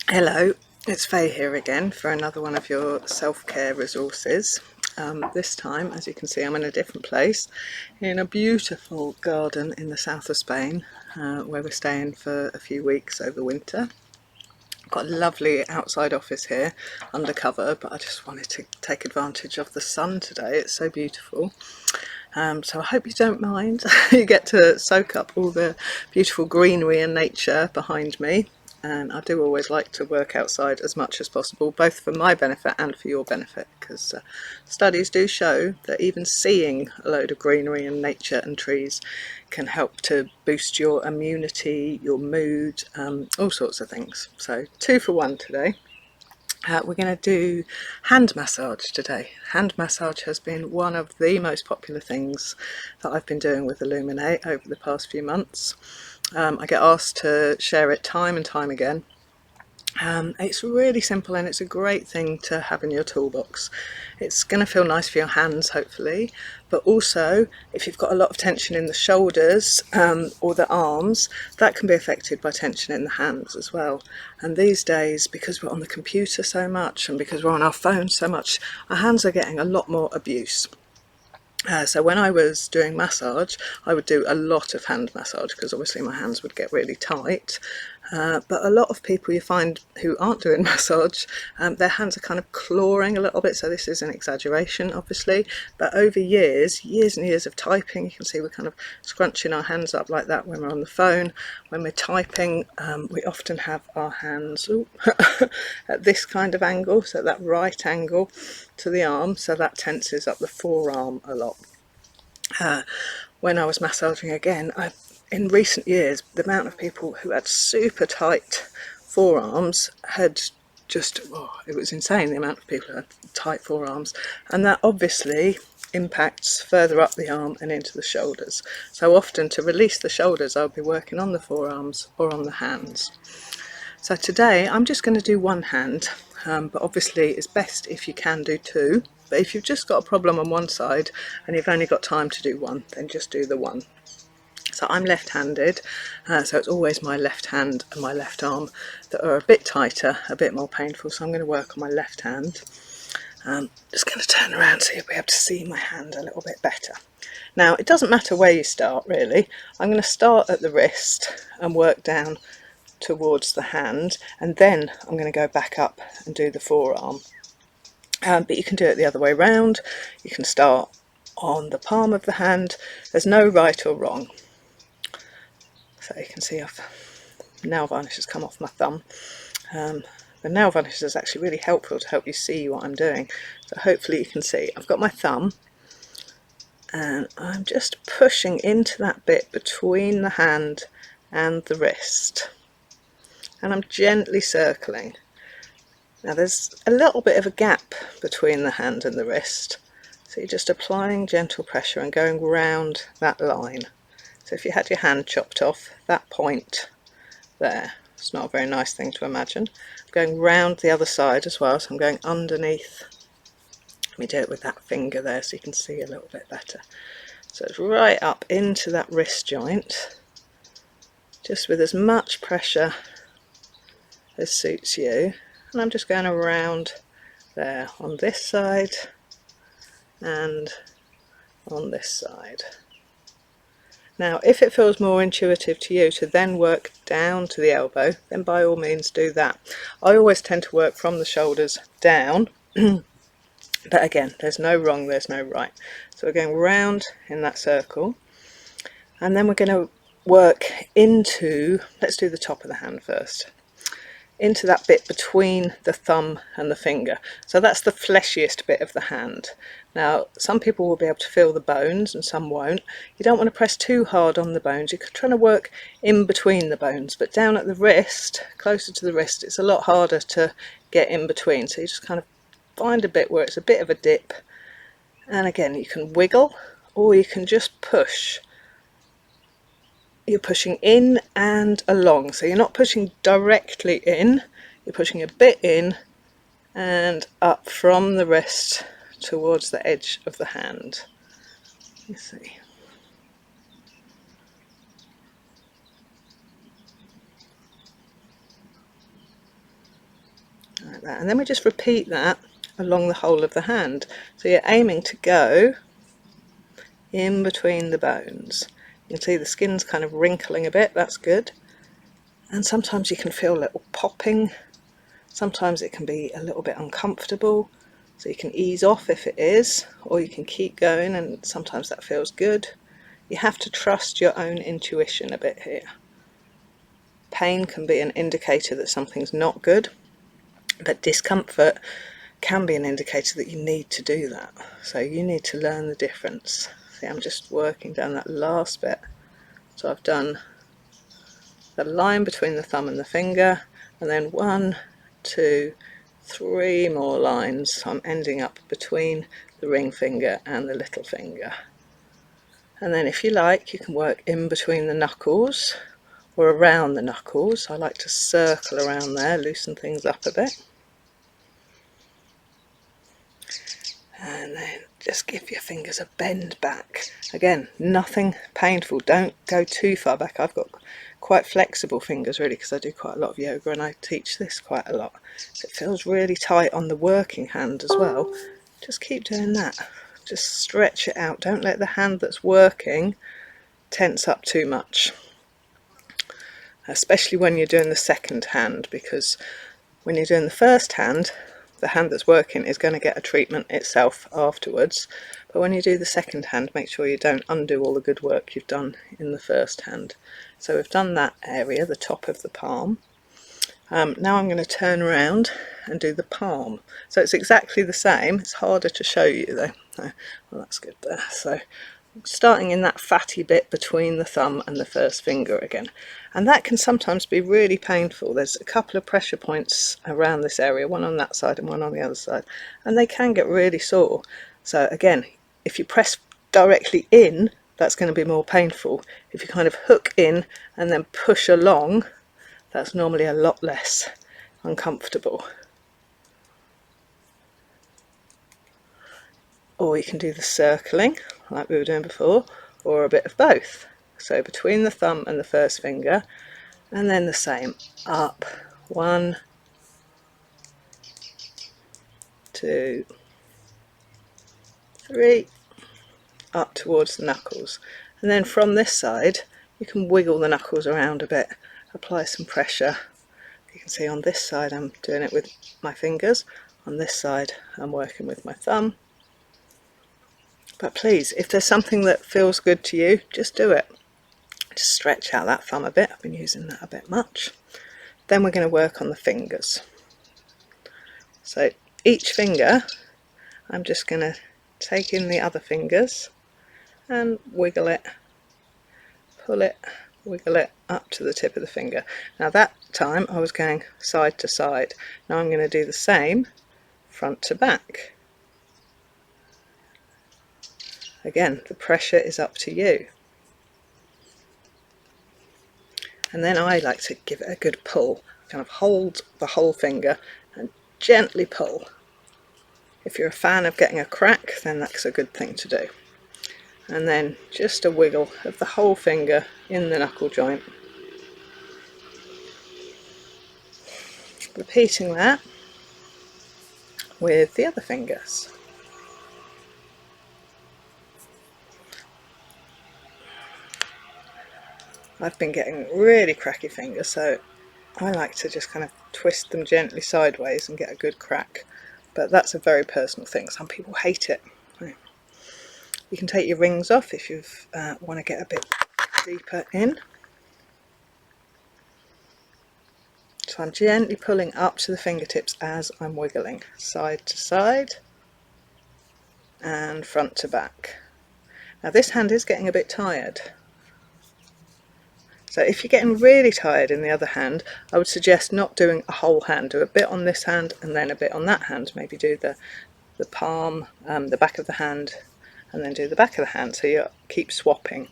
Hello, it's Faye here again for another one of your self-care resources. This time, as you can see, I'm in a different place, in a beautiful garden in the south of Spain, where we're staying for a few weeks over winter. I've got a lovely outside office here, undercover, but I just wanted to take advantage of the sun today. It's so beautiful. So I hope you don't mind. You get to soak up all the beautiful greenery and nature behind me. And I do always like to work outside as much as possible, both for my benefit and for your benefit, because studies do show that even seeing a load of greenery and nature and trees can help to boost your immunity, your mood, all sorts of things. So 2 for 1 today. We're going to do hand massage today. Hand massage has been one of the most popular things that I've been doing with Illuminate over the past few months. I get asked to share it time and time again. It's really simple and it's a great thing to have in your toolbox. It's going to feel nice for your hands, hopefully, but also if you've got a lot of tension in the shoulders or the arms, that can be affected by tension in the hands as well. And these days, because we're on the computer so much and because we're on our phones so much, our hands are getting a lot more abuse. So when I was doing massage, I would do a lot of hand massage because obviously my hands would get really tight. But a lot of people you find who aren't doing massage, their hands are kind of clawing a little bit. So this is an exaggeration, obviously. But over years and years of typing, you can see we're kind of scrunching our hands up like that when we're on the phone. When we're typing, we often have our hands at this kind of angle, so that right angle to the arm, so that tenses up the forearm a lot. When I was massaging again, in recent years, the amount of people who had super tight forearms had just, it was insane, the amount of people who had tight forearms, and that obviously impacts further up the arm and into the shoulders. So often to release the shoulders, I'll be working on the forearms or on the hands. So today I'm just going to do one hand, but obviously it's best if you can do two. But if you've just got a problem on one side and you've only got time to do one, then just do the one. So I'm left-handed, so it's always my left hand and my left arm that are a bit tighter, a bit more painful. So I'm going to work on my left hand. Just going to turn around so you'll be able to see my hand a little bit better. Now, it doesn't matter where you start really. I'm going to start at the wrist and work down towards the hand, and then I'm going to go back up and do the forearm. But you can do it the other way around. You can start on the palm of the hand. There's no right or wrong. So you can see nail varnish has come off my thumb. The nail varnish is actually really helpful to help you see what I'm doing. So hopefully you can see. I've got my thumb and I'm just pushing into that bit between the hand and the wrist. And I'm gently circling. Now there's a little bit of a gap between the hand and the wrist, so you're just applying gentle pressure and going round that line. So if you had your hand chopped off, that point there, it's not a very nice thing to imagine. I'm going round the other side as well, so I'm going underneath. Let me do it with that finger there so you can see a little bit better. So it's right up into that wrist joint, just with as much pressure as suits you. And I'm just going around there on this side and on this side. Now if it feels more intuitive to you to then work down to the elbow, then by all means do that. I always tend to work from the shoulders down, but again, there's no wrong, there's no right. So we're going round in that circle, and then we're going to work into, let's do the top of the hand first, into that bit between the thumb and the finger. So that's the fleshiest bit of the hand. Now some people will be able to feel the bones and some won't. You don't want to press too hard on the bones. You're trying to work in between the bones, but down at the wrist, closer to the wrist, it's a lot harder to get in between. So you just kind of find a bit where it's a bit of a dip, and again you can wiggle or you can just push. You're pushing in and along, so you're not pushing directly in, you're pushing a bit in and up from the wrist towards the edge of the hand. You see. that, and then we just repeat that along the whole of the hand. So you're aiming to go in between the bones. You can see the skin's kind of wrinkling a bit, that's good. And sometimes you can feel a little popping, sometimes it can be a little bit uncomfortable, so you can ease off if it is, or you can keep going, and sometimes that feels good. You have to trust your own intuition a bit here. Pain can be an indicator that something's not good, but discomfort can be an indicator that you need to do that. So you need to learn the difference. See, I'm just working down that last bit. So I've done the line between the thumb and the finger, and then 1, 2, 3 more lines. So I'm ending up between the ring finger and the little finger. And then if you like, you can work in between the knuckles or around the knuckles. I like to circle around there, loosen things up a bit. And then just give your fingers a bend back. Again, nothing painful, don't go too far back. I've got quite flexible fingers really, because I do quite a lot of yoga and I teach this quite a lot. So it feels really tight on the working hand as well. Just keep doing that. Just stretch it out. Don't let the hand that's working tense up too much. Especially when you're doing the second hand, because when you're doing the first hand, the hand that's working is going to get a treatment itself afterwards. But when you do the second hand, make sure you don't undo all the good work you've done in the first hand. So we've done that area, the top of the palm. Now I'm going to turn around and do the palm. So it's exactly the same. It's harder to show you though. Well, that's good there. So starting in that fatty bit between the thumb and the first finger again. And that can sometimes be really painful. There's a couple of pressure points around this area, one on that side and one on the other side, and they can get really sore. So again, if you press directly in, that's going to be more painful. If you kind of hook in and then push along, that's normally a lot less uncomfortable. Or you can do the circling like we were doing before, or a bit of both. So between the thumb and the first finger, and then the same, up, 1, 2, 3, up towards the knuckles. And then from this side, you can wiggle the knuckles around a bit, apply some pressure. You can see on this side I'm doing it with my fingers, on this side I'm working with my thumb. But please, if there's something that feels good to you, just do it. Just stretch out that thumb a bit. I've been using that a bit much. Then we're going to work on the fingers. So each finger, I'm just going to take in the other fingers and wiggle it, pull it, wiggle it up to the tip of the finger. Now that time I was going side to side. Now I'm going to do the same front to back. Again, the pressure is up to you. And then I like to give it a good pull. Kind of hold the whole finger and gently pull. If you're a fan of getting a crack, then that's a good thing to do. And then just a wiggle of the whole finger in the knuckle joint. Repeating that with the other fingers. I've been getting really cracky fingers, so I like to just kind of twist them gently sideways and get a good crack. But that's a very personal thing. Some people hate it. You can take your rings off if you want to get a bit deeper in. So I'm gently pulling up to the fingertips as I'm wiggling, side to side and front to back. Now this hand is getting a bit tired. So if you're getting really tired in the other hand, I would suggest not doing a whole hand. Do a bit on this hand and then a bit on that hand. Maybe do the palm, the back of the hand, and then do the back of the hand. So you keep swapping.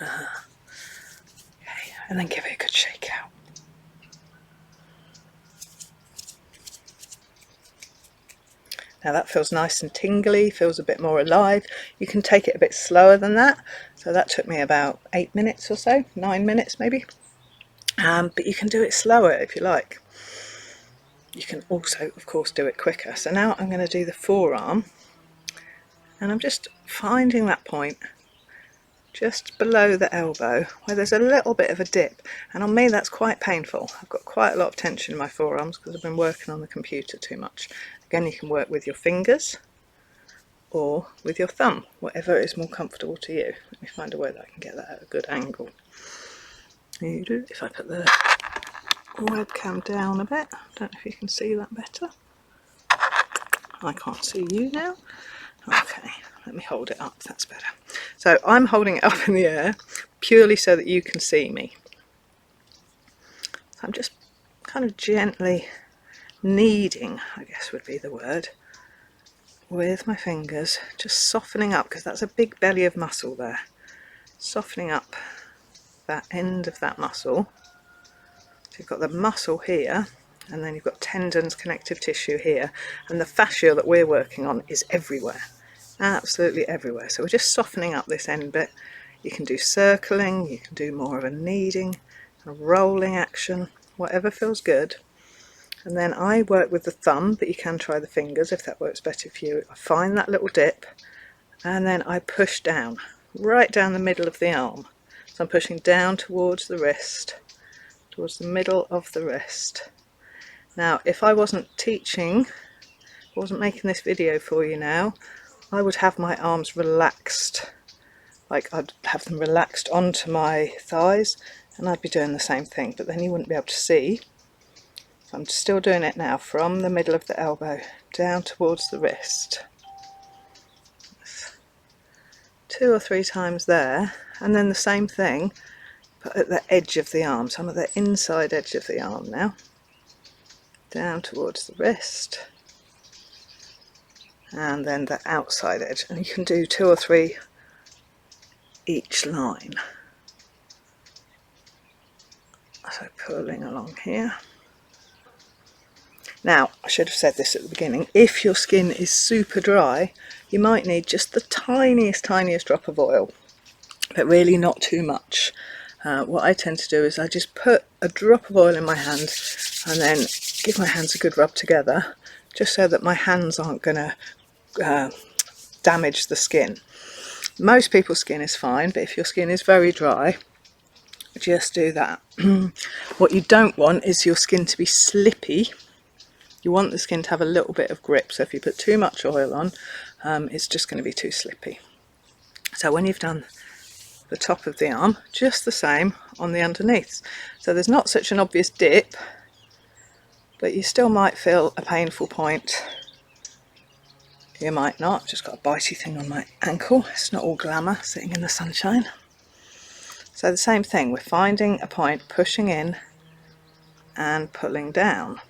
Okay, and then give it a good shake out. Now that feels nice and tingly, feels a bit more alive. You can take it a bit slower than that. So that took me about 8 minutes or so, 9 minutes maybe. But you can do it slower if you like. you can also, of course, do it quicker. So now I'm going to do the forearm, and I'm just finding that point just below the elbow where there's a little bit of a dip, and on me that's quite painful. I've got quite a lot of tension in my forearms because I've been working on the computer too much. Again, you can work with your fingers or with your thumb, whatever is more comfortable to you. Let me find a way that I can get that at a good angle. If I put the webcam down a bit, I don't know if you can see that better. I can't see you now. Okay, let me hold it up, that's better. So I'm holding it up in the air purely so that you can see me. So I'm just kind of gently kneading, I guess would be the word, with my fingers, just softening up, because that's a big belly of muscle there. Softening up that end of that muscle. So you've got the muscle here, and then you've got tendons, connective tissue here, and the fascia that we're working on is everywhere. Absolutely everywhere. So we're just softening up this end bit. You can do circling, you can do more of a kneading, a rolling action, whatever feels good. And then I work with the thumb, but you can try the fingers if that works better for you. I find that little dip, and then I push down, right down the middle of the arm. So I'm pushing down towards the wrist, towards the middle of the wrist. Now, if I wasn't teaching, wasn't making this video for you now, I would have my arms relaxed, like I'd have them relaxed onto my thighs, and I'd be doing the same thing, but then you wouldn't be able to see. So I'm still doing it now from the middle of the elbow down towards the wrist. 2 or 3 times there, and then the same thing but at the edge of the arm. So I'm at the inside edge of the arm now, down towards the wrist, and then the outside edge, and you can do 2 or 3 each line. So pulling along here. Now, I should have said this at the beginning, if your skin is super dry, you might need just the tiniest drop of oil, but really not too much. What I tend to do is I just put a drop of oil in my hand and then give my hands a good rub together, just so that my hands aren't going to damage the skin. Most people's skin is fine, but if your skin is very dry, just do that. What you don't want is your skin to be slippy. You want the skin to have a little bit of grip, so if you put too much oil on, it's just going to be too slippy. So when you've done the top of the arm, just the same on the underneath. So there's not such an obvious dip, but you still might feel a painful point. You might not. I've just got a bitey thing on my ankle. It's not all glamour sitting in the sunshine. So the same thing, we're finding a point, pushing in and pulling down.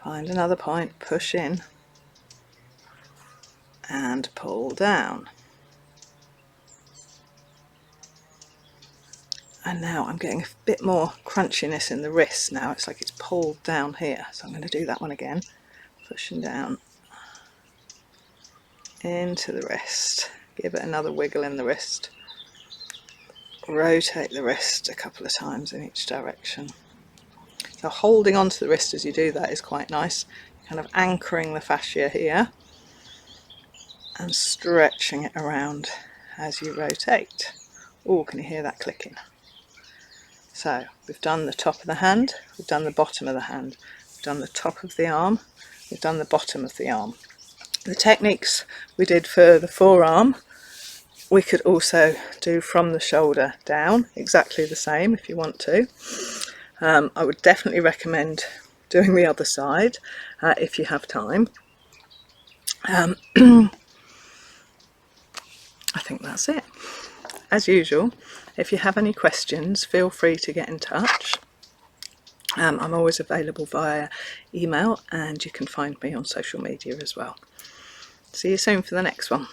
Find another point, push in and pull down. And now I'm getting a bit more crunchiness in the wrist now. It's like it's pulled down here. So I'm going to do that one again. Pushing down into the wrist. Give it another wiggle in the wrist. Rotate the wrist a couple of times in each direction. So holding onto the wrist as you do that is quite nice. Kind of anchoring the fascia here and stretching it around as you rotate. Oh, can you hear that clicking? So we've done the top of the hand, we've done the bottom of the hand, we've done the top of the arm, we've done the bottom of the arm. The techniques we did for the forearm, we could also do from the shoulder down, exactly the same if you want to. I would definitely recommend doing the other side if you have time. I think that's it. As usual, if you have any questions, feel free to get in touch. I'm always available via email, and you can find me on social media as well. See you soon for the next one.